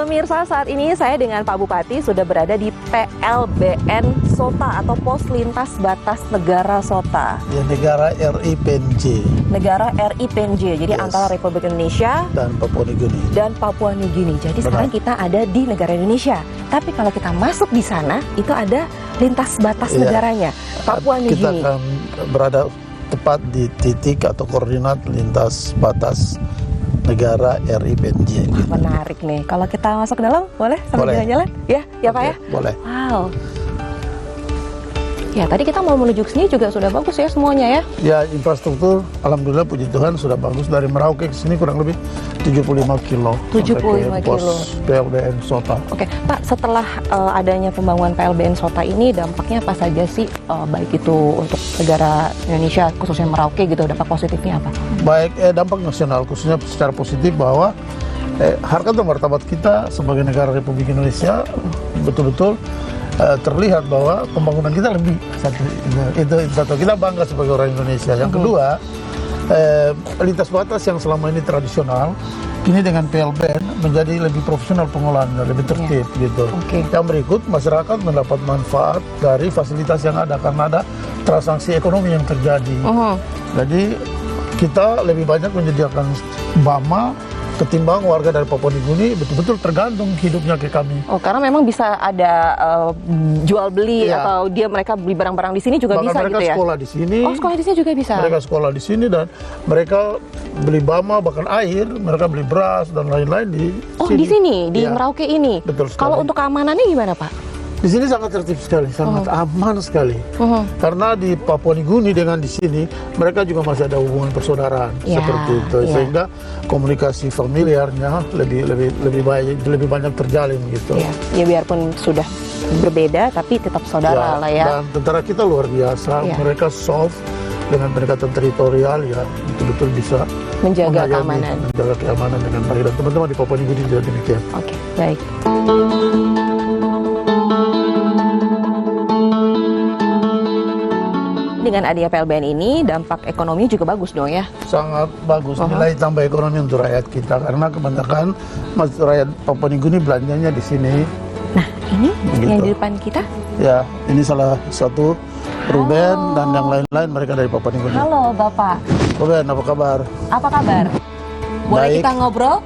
pemirsa, saat ini saya dengan Pak Bupati sudah berada di PLBN Sota atau Pos Lintas Batas Negara Sota. Ya, negara RI PNJ. Negara RI PNJ, jadi antara Republik Indonesia dan Papua Nugini. Jadi sekarang kita ada di negara Indonesia. Tapi kalau kita masuk di sana, itu ada lintas batas negaranya, Papua Nugini. Kita akan berada tepat di titik atau koordinat lintas batas negara RI PNJ. Menarik nih. Kalau kita masuk ke dalam, boleh sambil jalan-jalan? Ya, ya Pak ya? Boleh. Wow. Ya, tadi kita mau menuju ke sini juga sudah bagus ya semuanya ya? Ya, infrastruktur alhamdulillah puji Tuhan sudah bagus. Dari Merauke ke sini kurang lebih 75 kilo. 75 kilo. Pos PLBN Sota. Oke, Pak, setelah adanya pembangunan PLBN Sota ini dampaknya apa saja sih? Baik itu untuk negara Indonesia, khususnya Merauke gitu, dampak positifnya apa? Baik, dampak nasional khususnya secara positif bahwa harkat dan martabat kita sebagai negara Republik Indonesia betul-betul terlihat bahwa pembangunan kita lebih itu satu, kita bangga sebagai orang Indonesia. Yang kedua, lintas batas yang selama ini tradisional ini dengan PLBN menjadi lebih profesional pengolahannya, lebih tertib gitu. Yang berikut, masyarakat mendapat manfaat dari fasilitas yang ada karena ada transaksi ekonomi yang terjadi. Jadi kita lebih banyak menyediakan BAMA ketimbang warga dari Papua Nugini betul-betul tergantung hidupnya ke kami. Oh, karena memang bisa ada jual beli atau mereka beli barang-barang di sini juga bisa gitu ya? Mereka sekolah di sini. Oh, sekolah di sini juga bisa? Mereka sekolah di sini dan mereka beli BAMA, bahkan air, mereka beli beras dan lain-lain di sini. Oh, di sini? Di Merauke ini? Betul sekali. Kalau untuk keamanannya gimana, Pak? Di sini sangat tertib sekali, sangat aman sekali. Karena di Papua Nugini dengan di sini mereka juga masih ada hubungan persaudaraan seperti itu, sehingga komunikasi familiarnya lebih banyak terjalin gitu. Ya biarpun sudah berbeda, tapi tetap saudara lah ya. Dan tentara kita luar biasa, mereka soft dengan pendekatan teritorial ya, betul-betul bisa menjaga keamanan dengan baik. Dan teman-teman di Papua Nugini juga demikian. Oke, baik. Dengan adanya PLBN ini, dampak ekonomi juga bagus dong ya? Sangat bagus, nilai tambah ekonomi untuk rakyat kita. Karena kebanyakan rakyat Papua Nugini belanjanya di sini. Nah, ini yang di depan kita? Ya, ini salah satu Ruben dan yang lain-lain mereka dari Papua Nugini. Halo Bapak. Ruben, apa kabar? Apa kabar? Boleh baik. Kita ngobrol?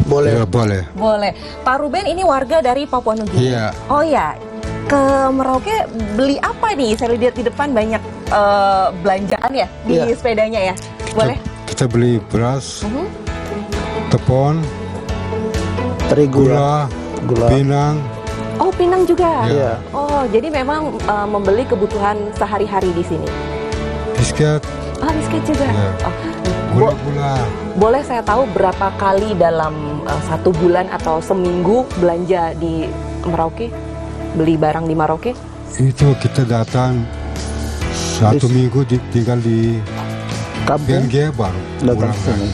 Boleh. Ya, boleh. Boleh. Pak Ruben ini warga dari Papua Nugini? Iya. Oh ya, ke Merauke beli apa nih? Saya lihat di depan banyak belanjaan ya di sepedanya ya. Boleh? Kita beli beras, tepung, terigu, gula, pinang. Oh, pinang juga? Iya. Oh, jadi memang membeli kebutuhan sehari-hari di sini. Biskuit. Oh, biskuit juga. Ya. Oh. Gula-gula. Boleh saya tahu berapa kali dalam satu bulan atau seminggu belanja di Merauke? Beli barang di Merauke? Itu kita datang satu minggu tinggal di PNG baru datang ke sini.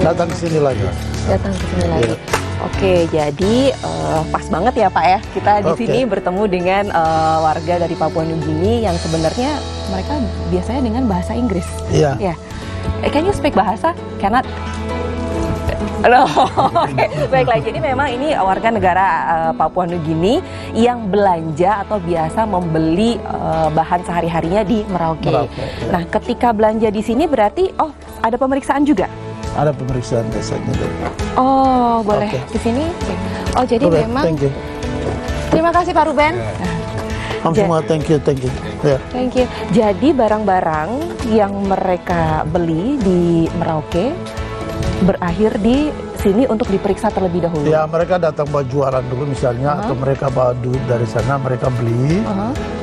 Datang ke sini lagi. Datang ke sini lagi. Oke, jadi pas banget ya Pak ya, kita di sini bertemu dengan warga dari Papua Nugini yang sebenarnya mereka biasanya dengan bahasa Inggris. Iya. Ya. Can you speak bahasa? Cannot. Baiklah, jadi memang ini warga negara Papua Nugini yang belanja atau biasa membeli bahan sehari-harinya di Merauke. Nah, ketika belanja di sini berarti ada pemeriksaan juga? Ada pemeriksaan biasanya. Oh, boleh di sini? Oh, jadi memang. Thank you. Terima kasih Pak Ruben. Semua thank you. Thank you. Jadi barang-barang yang mereka beli di Merauke berakhir di sini untuk diperiksa terlebih dahulu. Ya, mereka datang buat jualan dulu misalnya, atau mereka bawa duit dari sana mereka beli.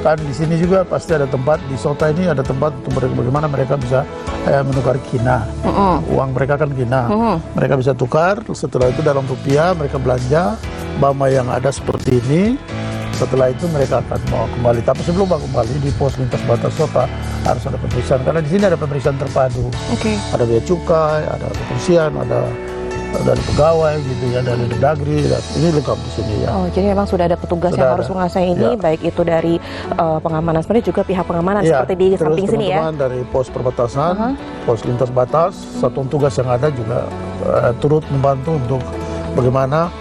Kan di sini juga pasti ada tempat di Sota ini, ada tempat untuk bagaimana mereka bisa menukar kina. Uang mereka kan kina. Mereka bisa tukar. Setelah itu dalam rupiah mereka belanja BAMA yang ada seperti ini. Setelah itu mereka akan mau kembali. Tapi sebelum mau kembali di pos lintas batas Sota harus ada pemeriksaan. Karena di sini ada pemeriksaan terpadu. Ada bea cukai, ada kepolisian, ada dari pegawai gitu ya, dari Dagri. Ini lengkap di sini ya. Oh, jadi memang sudah ada petugas yang harus menguasai ini, baik itu dari pengamanan sebenarnya juga pihak pengamanan seperti di samping sini ya. Dari pos perbatasan, pos lintas batas, satuan tugas yang ada juga turut membantu untuk bagaimana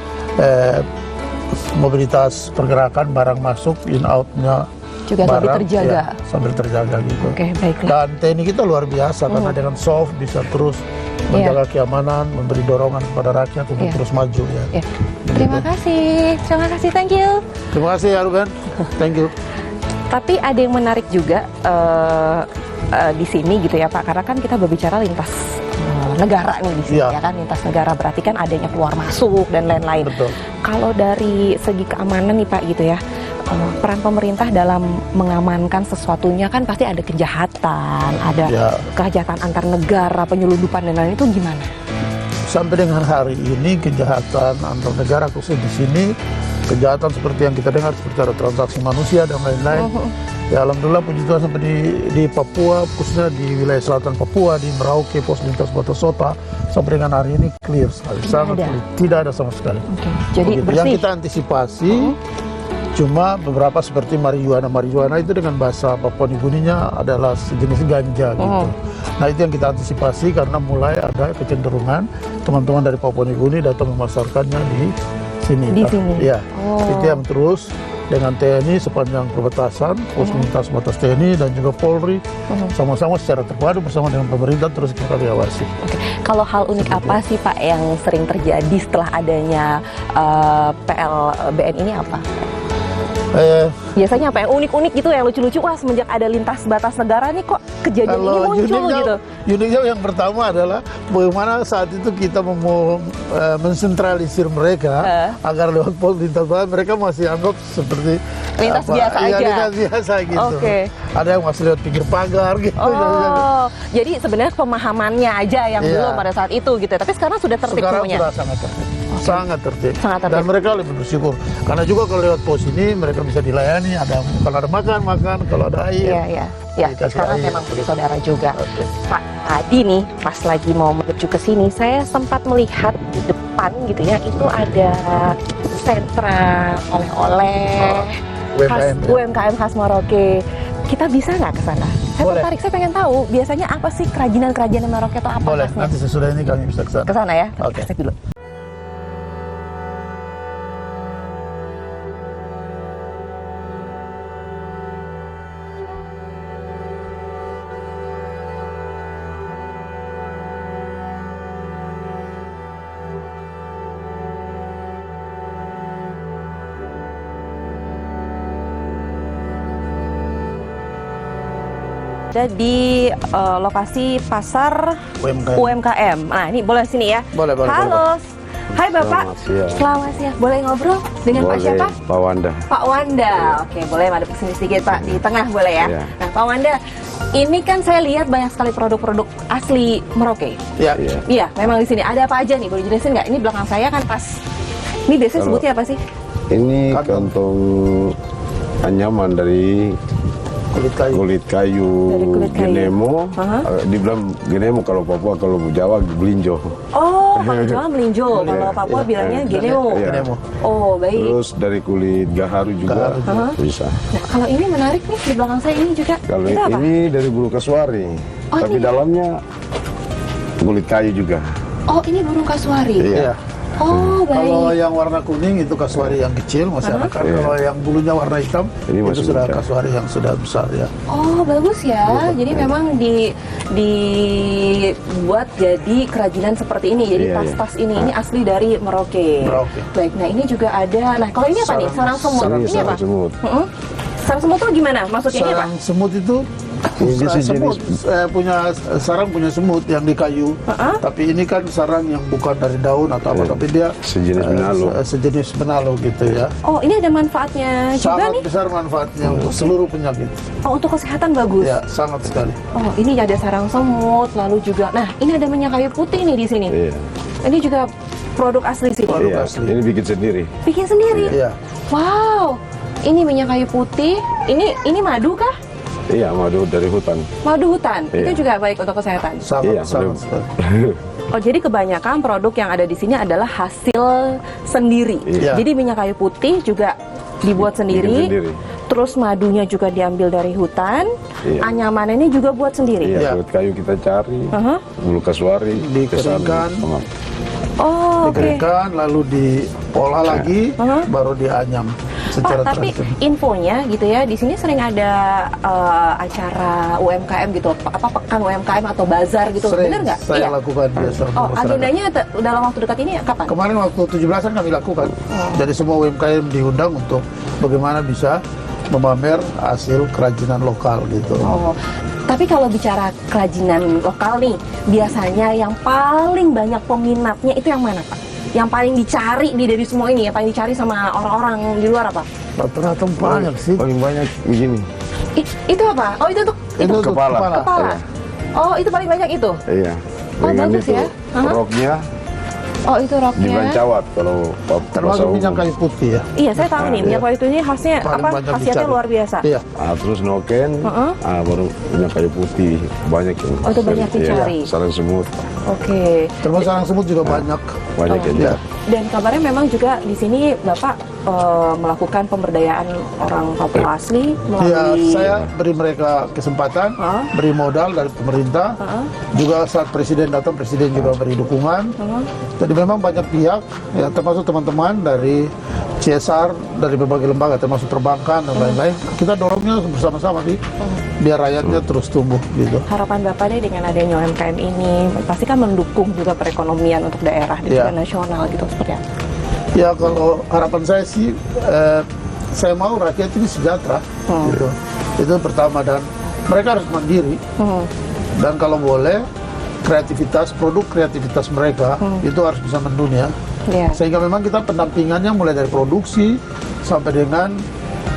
mobilitas pergerakan barang masuk in outnya Juga lebih barang, terjaga. ya, sambil terjaga gitu. Oke, baiklah. Dan TNI kita luar biasa karena dengan soft bisa terus menjaga keamanan, memberi dorongan kepada rakyat untuk Iya. terus maju ya. Ya. Terima kasih, thank you. Terima kasih ya Ruben, thank you. Tapi ada yang menarik juga di sini gitu ya Pak, karena kan kita berbicara lintas negara nih di sini Iya. ya kan, lintas negara berarti kan adanya keluar masuk dan lain-lain. Betul. Kalau dari segi keamanan nih Pak gitu ya, peran pemerintah dalam mengamankan sesuatunya kan pasti ada kejahatan, ada Ya. kejahatan antar negara, penyelundupan dan lain-lain, itu gimana? Sampai dengan hari ini kejahatan antar negara khusus di sini, kejahatan seperti yang kita dengar seperti ada transaksi manusia dan lain-lain. Ya alhamdulillah puji Tuhan sampai di Papua, khususnya di wilayah selatan Papua, di Merauke, pos lintas batas Sota, sampai dengan hari ini clear sekali, sangat ada. clear, tidak ada sama sekali. Oke, jadi Begitu. bersih. Yang kita antisipasi cuma beberapa seperti marijuana itu dengan bahasa Papua Nugininya adalah sejenis ganja gitu. Nah itu yang kita antisipasi karena mulai ada kecenderungan teman-teman dari Papua Nugini datang memasarkannya di sini. Di sini. Ya, Oh. itu yang terus dengan TNI sepanjang perbatasan, pos lintas batas TNI dan juga Polri sama-sama secara terpadu bersama dengan pemerintah terus kita awasi. Oke. Kalau hal unik apa sih Pak yang sering terjadi setelah adanya PLBN ini apa? Biasanya apa yang unik-unik gitu, yang lucu-lucu, wah semenjak ada lintas batas negara nih kok kejadian ini muncul gitu. Uniknya yang pertama adalah bagaimana saat itu kita mau mensentralisir mereka agar lewat pos lintas batas mereka masih anggap seperti Lintas biasa aja. Lintas biasa gitu. Oke. Ada yang masih lewat pinggir pagar gitu. Oh, jadi sebenarnya pemahamannya aja yang Iya. belum pada saat itu gitu. Tapi sekarang sudah tertib Sekarang semuanya. sudah sangat tertib. Sangat tertib. Sangat tertib. Dan mereka lebih bersyukur. Karena juga kalau lewat pos ini mereka bisa dilayani. Kalau ada makan, kalau ada air. Iya, iya. Ya, Dikasih sekarang air. memang saudara juga. Oke. Pak, tadi nih pas lagi mau menuju ke sini, saya sempat melihat di depan gitu ya, itu ada sentra oleh-oleh khas UMKM, ya. UMKM khas Merauke. Kita bisa nggak ke sana? Saya Boleh. tertarik, saya pengen tahu biasanya apa sih kerajinan-kerajinan Merauke itu apa Boleh, khasnya? nanti sesudah ini kami bisa ke sana. Ke sana ya. Oke. Cek dulu. Ada di lokasi pasar UMKM. UMKM. Nah, ini boleh sini ya. Boleh, boleh, Halo. Hai Bapak. Selamat siang. Selamat siang. Boleh ngobrol dengan Pak Boleh, siapa? Pak Wanda. Pak Wanda. Oke, boleh madep kesini sedikit Pak, di tengah boleh ya. Iya. Nah, Pak Wanda, ini kan saya lihat banyak sekali produk-produk asli Merauke. Ya. Iya. Iya, memang di sini ada apa aja nih? Boleh jelasin nggak? Ini belakang saya kan pas. Ini biasanya Kalau- sebutnya apa sih? Ini Kantong. kantong anyaman dari Kulit kayu. kulit kayu, Dari kulit kayu. genemo. Aha. Dibilang genemo kalau Papua, kalau Jawa belinjo. Oh, kalau Jawa melinjo, kalau Papua bilangnya geneo. Iya. Genemo. Oh, baik. Terus dari kulit gaharu juga Gaharu bisa. Nah, kalau ini menarik nih di belakang saya ini juga. Kalau Itu apa? ini dari bulu kasuari, Oh, tapi ini. dalamnya kulit kayu juga. Oh, ini burung kasuari. Iya. Oh, Kalau baik. yang warna kuning itu kasuari yang kecil masih anak-anak. Iya. Kalau yang bulunya warna hitam Ini itu masih sudah muda. kasuari yang sudah besar ya. Oh, bagus ya. Jadi memang dibuat jadi kerajinan seperti ini. Jadi Iya, tas-tas ini asli dari Merauke. Merauke. Baik. Nah, ini juga ada. Nah, kalau ini apa nih? Sarang semut. Ini Ini apa? sarang semut. Mm-mm. Sarang semut itu gimana? Maksudnya ini apa? Sarang semut itu Ini semut sejenis- punya sarang punya semut yang di kayu. Tapi ini kan sarang yang bukan dari daun atau apa, Iya. tapi dia Sejenis benalu. sejenis benalu gitu ya. Oh, ini ada manfaatnya juga Sangat nih. besar manfaatnya untuk seluruh penyakit. Oh, untuk kesehatan bagus. Ya, sangat sekali. Oh, ini ada sarang semut, lalu juga. Nah, ini ada minyak kayu putih nih di sini. Iya. Ini juga produk asli sini. Produk Iya. asli. Ini bikin sendiri. Bikin sendiri. Iya. Wow. Ini minyak kayu putih. Ini madu kah? Iya, madu dari hutan. Madu hutan. Iya. Itu juga baik untuk kesehatan. Sangat Iya, sangat madu. sekali. Oh, jadi kebanyakan produk yang ada di sini adalah hasil sendiri. Iya. Jadi minyak kayu putih juga dibuat sendiri. Bikin sendiri. Terus madunya juga diambil dari hutan. Iya. Anyamannya juga buat sendiri. Iya, Iya. kulit kayu kita cari, Aha. bulu kasuari, Dikeringkan. kesan, sama- Oh, dikeringkan, lalu diolah lagi, baru dianyam secara tapi tradisional. infonya gitu ya, di sini sering ada acara UMKM gitu, apa pekan UMKM atau bazar gitu, Sering bener nggak? saya lakukan biasa. Oh, agendanya dalam waktu dekat ini kapan? Kemarin waktu 17-an kami lakukan. Jadi semua UMKM diundang untuk bagaimana bisa memamer hasil kerajinan lokal gitu. Oh, tapi kalau bicara kerajinan lokal nih, biasanya yang paling banyak peminatnya itu yang mana, Pak? Yang paling dicari nih dari semua ini, yang paling dicari sama orang-orang di luar apa? Rata-rata banyak sih. Paling banyak begini. Itu apa? Oh, itu untuk Itu untuk kepala. kepala. Oh, itu paling banyak itu? Iya. Oh, Dengan bagus itu ya. roknya Oh, itu roknya. dibancawat kalau Termasuk minyak kayu putih ya. Iya, saya tahu nih, Iya. minyak kayu putih ini khasnya Paling apa? banyak Khasiatnya dicari. luar biasa. Iya. Terus noken, baru minyak kayu putih banyak yang. Oh, itu banyak dicari. Iya, sarang semut Oke. Termasuk sarang semut juga banyak. banyak yang Iya. Dan kabarnya memang juga di sini Bapak melakukan pemberdayaan orang Papua asli Ya, melalui saya beri mereka kesempatan, beri modal dari pemerintah. Juga saat presiden datang, presiden juga beri dukungan. Jadi memang banyak pihak, ya termasuk teman-teman dari CSR, dari berbagai lembaga, termasuk perbankan dan lain-lain. Kita dorongnya bersama-sama sih, biar rakyatnya terus tumbuh gitu. harapan Bapak deh dengan adanya UMKM ini pasti kan mendukung juga perekonomian untuk daerah dan Iya. juga nasional gitu seperti apa? Ya kalau harapan saya sih, saya mau rakyat ini sejahtera, gitu. Itu pertama, dan mereka harus mandiri. Dan kalau boleh, produk kreativitas mereka itu harus bisa mendunia. Iya. Sehingga memang kita pendampingannya mulai dari produksi sampai dengan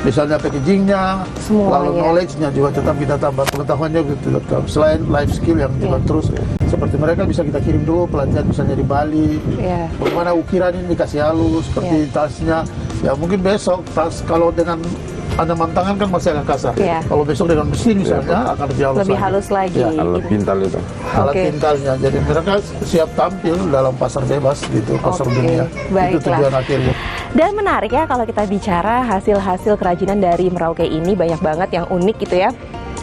misalnya packagingnya, Semuanya. lalu knowledge-nya juga tetap kita tambah, pengetahuannya gitu tetap. Selain life skill yang juga terus, seperti mereka bisa kita kirim dulu pelatihan misalnya di Bali, Iya. bagaimana ukiran ini dikasih halus, seperti tasnya. Ya mungkin besok tas kalau dengan anyaman tangan kan masih agak kasar. Iya. Kalau besok dengan mesin misalnya akan lebih halus. Lebih lagi. halus lagi. Ya, alat Gitu. pintal itu. Alat Oke. pintalnya. Jadi mereka siap tampil dalam pasar bebas gitu, pasar Oke, dunia. Itu baiklah. tujuan akhirnya. Dan menarik ya kalau kita bicara hasil-hasil kerajinan dari Merauke ini banyak banget yang unik gitu ya.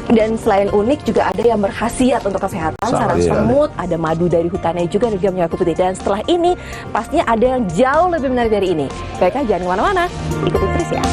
Dan selain unik juga ada yang berkhasiat untuk kesehatan, sarang iya. semut, ada madu dari hutannya juga, dan juga minyak putih. Dan setelah ini pastinya ada yang jauh lebih menarik dari ini. Baiklah, jangan kemana-mana, ikuti terus ya.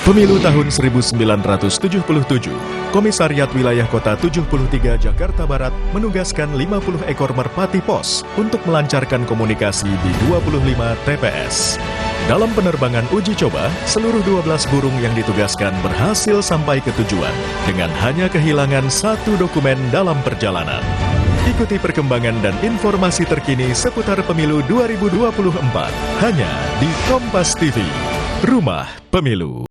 Pemilu tahun 1977, Komisariat Wilayah Kota 73 Jakarta Barat menugaskan 50 ekor merpati pos untuk melancarkan komunikasi di 25 TPS. Dalam penerbangan uji coba, seluruh 12 burung yang ditugaskan berhasil sampai ke tujuan dengan hanya kehilangan satu dokumen dalam perjalanan. Ikuti perkembangan dan informasi terkini seputar Pemilu 2024 hanya di Kompas TV, Rumah Pemilu.